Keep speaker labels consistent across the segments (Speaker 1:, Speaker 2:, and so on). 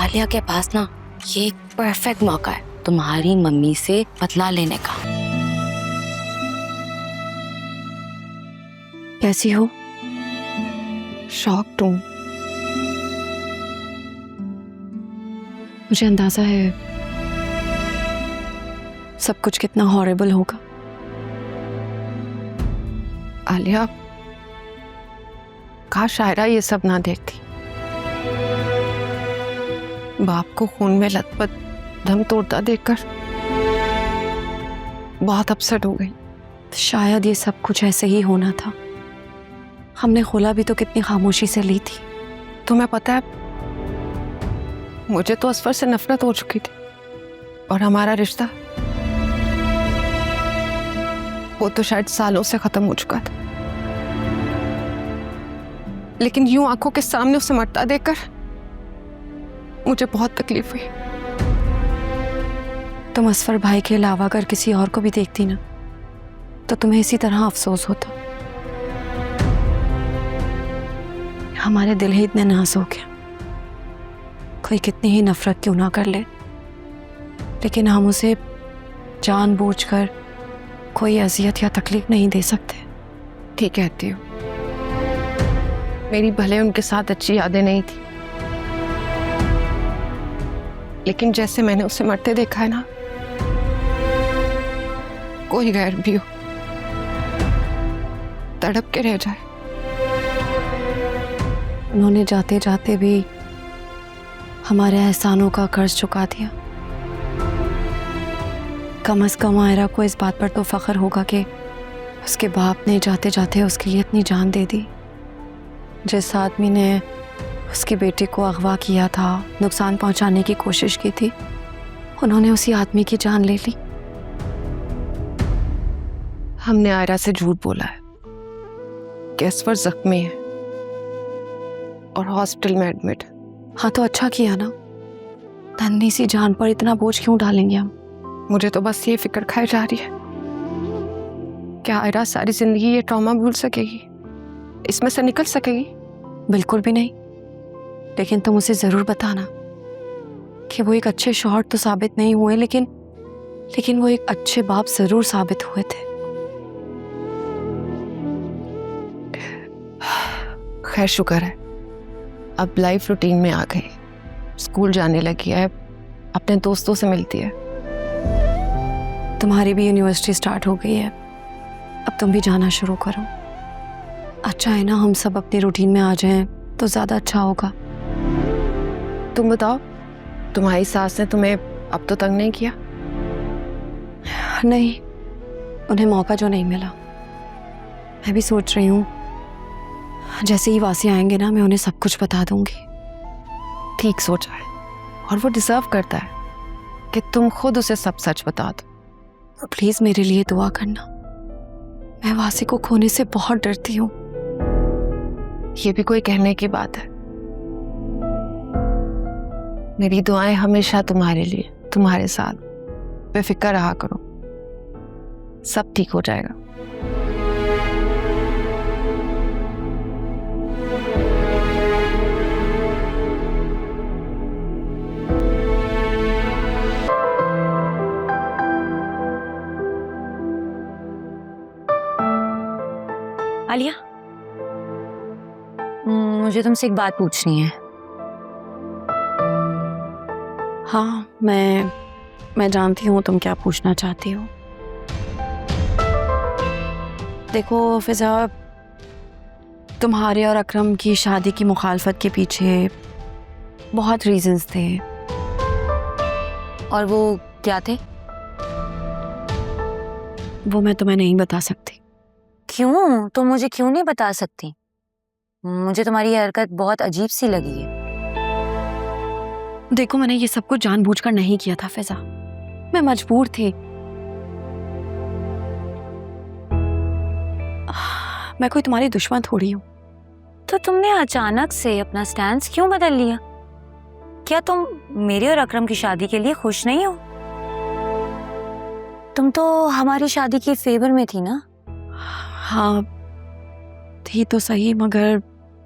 Speaker 1: आलिया के पास ना ये एक परफेक्ट मौका है तुम्हारी मम्मी से बदला लेने का।
Speaker 2: कैसी हो? शॉक्ड हूं। मुझे अंदाजा है सब कुछ कितना हॉरिबल होगा। आलिया, काश आयरा ये सब ना देखती। बाप को खून में लथपथ दम तोड़ता देखकर बहुत अपसेट हो गई। शायद ये सब कुछ ऐसे ही होना था। हमने खोला भी तो कितनी खामोशी से ली थी। तुम्हें पता है, मुझे तो असफर से नफरत हो चुकी थी और हमारा रिश्ता वो तो शायद सालों से खत्म हो चुका था। लेकिन यूं आंखों के सामने उसे मरता देखकर मुझे बहुत तकलीफ हुई। तुम असफर भाई के अलावा अगर किसी और को भी देखती ना तो तुम्हें इसी तरह अफसोस होता। हमारे दिल ही इतने नाजुक हैं, कोई कितनी ही नफरत क्यों ना कर ले, लेकिन हम उसे जानबूझकर कोई अजियत या तकलीफ नहीं दे सकते। ठीक कहती हो। मेरी भले उनके साथ अच्छी यादें नहीं थी, लेकिन जैसे मैंने उसे मरते देखा है ना, कोई गैर भी हो तड़प के रह जाए। उन्होंने जाते जाते भी हमारे एहसानों का कर्ज चुका दिया। कम से कम आयरा को इस बात पर तो फख्र होगा कि उसके बाप ने जाते जाते उसके लिए इतनी जान दे दी। जिस आदमी ने उसके बेटे को अगवा किया था, नुकसान पहुंचाने की कोशिश की थी, उन्होंने उसी आदमी की जान ले ली। हमने आयरा से झूठ बोला है कि असफर जख्मी है और हॉस्पिटल में एडमिट। हाँ तो अच्छा किया ना, धन्नी सी जान पर इतना बोझ क्यों डालेंगे हम। मुझे तो बस ये फिक्र खाई जा रही है, क्या आयरा सारी जिंदगी ये ट्रॉमा भूल सकेगी, इसमें से निकल सकेगी? बिल्कुल भी नहीं। लेकिन तुम उसे जरूर बताना कि वो एक अच्छे शौहर तो साबित नहीं हुए, लेकिन वो एक अच्छे बाप जरूर साबित हुए थे। खैर शुक्र है, अब लाइफ रूटीन में आ गई, स्कूल जाने लगी है, अपने दोस्तों से मिलती है। तुम्हारी भी यूनिवर्सिटी स्टार्ट हो गई है, अब तुम भी जाना शुरू करो। अच्छा है ना, हम सब अपने रूटीन में आ जाएं तो ज्यादा अच्छा होगा। तुम बताओ, तुम्हारी सास ने तुम्हें अब तो तंग नहीं किया? नहीं, उन्हें मौका जो नहीं मिला। मैं भी सोच रही हूँ जैसे ही वासी आएंगे ना, मैं उन्हें सब कुछ बता दूंगी। ठीक सोचा है, और वो डिजर्व करता है कि तुम खुद उसे सब सच बता दो। तो प्लीज मेरे लिए दुआ करना, मैं वासी को खोने से बहुत डरती हूँ। ये भी कोई कहने की बात है? मेरी दुआएं हमेशा तुम्हारे लिए, तुम्हारे साथ। बेफिक्र रहा करो, सब ठीक हो जाएगा।
Speaker 1: आलिया, मुझे तुमसे एक बात पूछनी है।
Speaker 2: हाँ, मैं जानती हूँ तुम क्या पूछना चाहती हो। देखो फिजा, तुम्हारे और अकरम की शादी की मुखालफत के पीछे बहुत रीजंस थे।
Speaker 1: और वो क्या थे?
Speaker 2: वो मैं तुम्हें नहीं बता सकती।
Speaker 1: क्यों? तुम मुझे क्यों नहीं बता सकती? मुझे तुम्हारी ये हरकत बहुत अजीब सी लगी है।
Speaker 2: देखो, मैंने ये सब कुछ जानबूझकर नहीं किया था फिजा, मैं मजबूर थी। मैं कोई तुम्हारी दुश्मन थोड़ी हूँ।
Speaker 1: तो तुमने अचानक से अपना स्टैंड क्यों बदल लिया? क्या तुम मेरे और अकरम की शादी के लिए खुश नहीं हो? तुम तो हमारी शादी के फेवर में थी ना?
Speaker 2: हाँ थी तो सही, मगर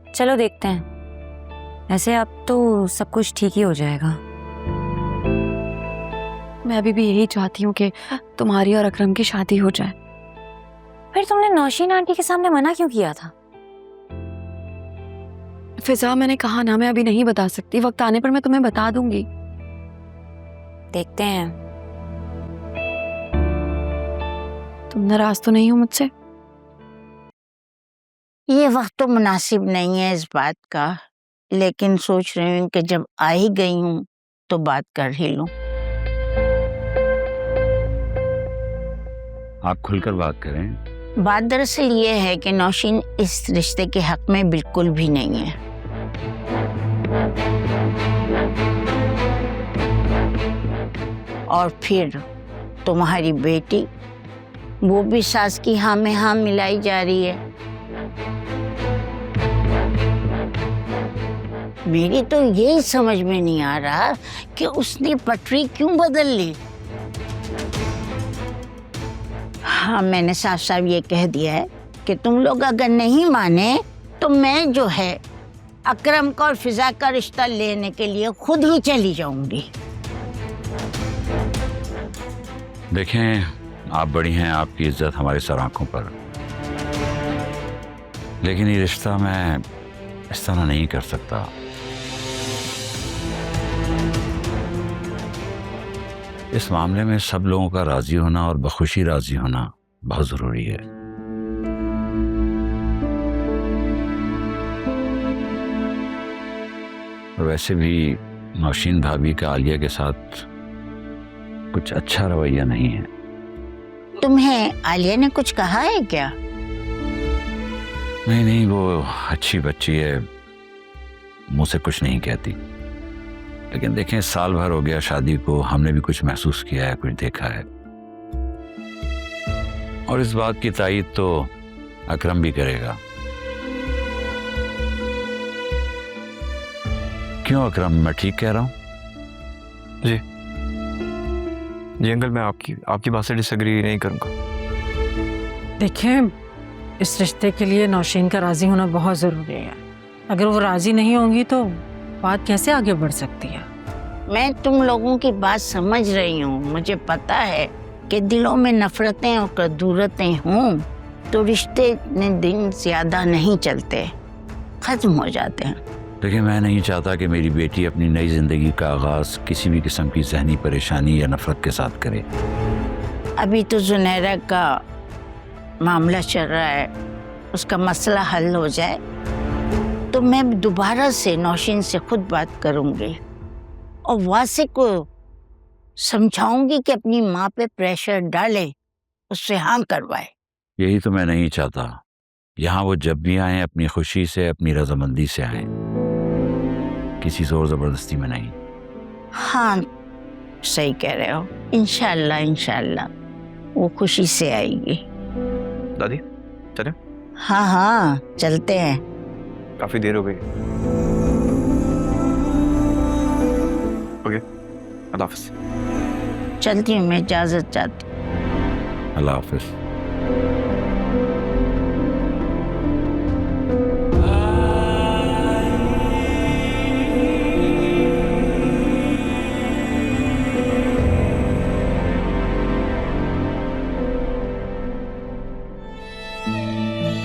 Speaker 1: चलो देखते हैं ऐसे अब तो सब कुछ ठीक ही हो जाएगा।
Speaker 2: मैं अभी भी यही चाहती हूँ कि तुम्हारी और अकरम की शादी हो जाए।
Speaker 1: फिर तुमने नौशीन आंटी के सामने मना क्यों किया था?
Speaker 2: फिजा, मैंने कहा ना, मैं अभी नहीं बता सकती, वक्त आने पर मैं तुम्हें बता दूंगी।
Speaker 1: देखते हैं।
Speaker 2: तुम नाराज तो नहीं हो मुझसे?
Speaker 3: ये वक्त तो मुनासिब नहीं है इस बात का, लेकिन सोच रही हूँ कि जब आ ही गई हूँ तो बात कर ही लूं।
Speaker 4: आप खुलकर बात करें।
Speaker 3: बात दरअसल ये है कि नौशीन इस रिश्ते के हक में बिल्कुल भी नहीं है। और फिर तुम्हारी बेटी, वो भी सास की हाँ में हाँ मिलाई जा रही है। मेरी तो यही समझ में नहीं आ रहा कि उसने पटरी क्यों बदल ली। हाँ, मैंने साफ साफ ये कह दिया है कि तुम लोग अगर नहीं माने तो मैं जो है अकरम का और फिजा का रिश्ता लेने के लिए खुद ही चली जाऊंगी।
Speaker 4: देखें, आप बड़ी हैं, आपकी इज्जत हमारे सर आंखों पर, लेकिन ये रिश्ता मैं इस तरह नहीं कर सकता। इस मामले में सब लोगों का राजी होना और बखुशी राजी होना बहुत जरूरी है। और वैसे भी नौशीन भाभी का आलिया के साथ कुछ अच्छा रवैया नहीं है।
Speaker 3: तुम्हें आलिया ने कुछ कहा है क्या?
Speaker 4: नहीं, वो अच्छी बच्ची है, मुंह से कुछ नहीं कहती। लेकिन देखें, साल भर हो गया शादी को, हमने भी कुछ महसूस किया है, कुछ देखा है। और इस बात की तायीद तो अकरम भी करेगा। क्यों अकरम, मैं ठीक कह रहा हूँ?
Speaker 5: जी अंकल, मैं आपकी बात से डिसएग्री नहीं करूँगा।
Speaker 6: देखें, इस रिश्ते के लिए नौशीन का राजी होना बहुत ज़रूरी है। अगर वो राजी नहीं होंगी तो बात कैसे आगे बढ़ सकती है?
Speaker 3: मैं तुम लोगों की बात समझ रही हूँ। मुझे पता है कि दिलों में नफरतें और कदूरतें हों तो रिश्ते इतने दिन ज्यादा नहीं चलते, खत्म हो जाते हैं।
Speaker 4: देखिए, मैं नहीं चाहता कि मेरी बेटी अपनी नई जिंदगी का आगाज किसी भी किस्म की जहनी परेशानी या नफरत के साथ करे।
Speaker 3: अभी तो जुनैरा का मामला चल रहा है, उसका मसला हल हो जाए तो मैं दोबारा से नौशीन से खुद बात करूंगी और वासे को समझाऊंगी कि अपनी माँ पे प्रेशर डाले, उससे हाँ करवाए।
Speaker 4: यही तो मैं नहीं चाहता। यहाँ वो जब भी आए अपनी खुशी से, अपनी रजामंदी से आए, किसी जोर जबरदस्ती में नहीं।
Speaker 3: हाँ, सही कह रहे हो। इंशाल्लाह वो खुशी से आएगी।
Speaker 5: दादी चले?
Speaker 3: हाँ, चलते हैं।
Speaker 5: काफी देर हो गई। ओके, अल्लाह हाफिज।
Speaker 3: चलती हूँ मैं, इजाजत चाहती हूँ।
Speaker 4: अल्लाह हाफिज।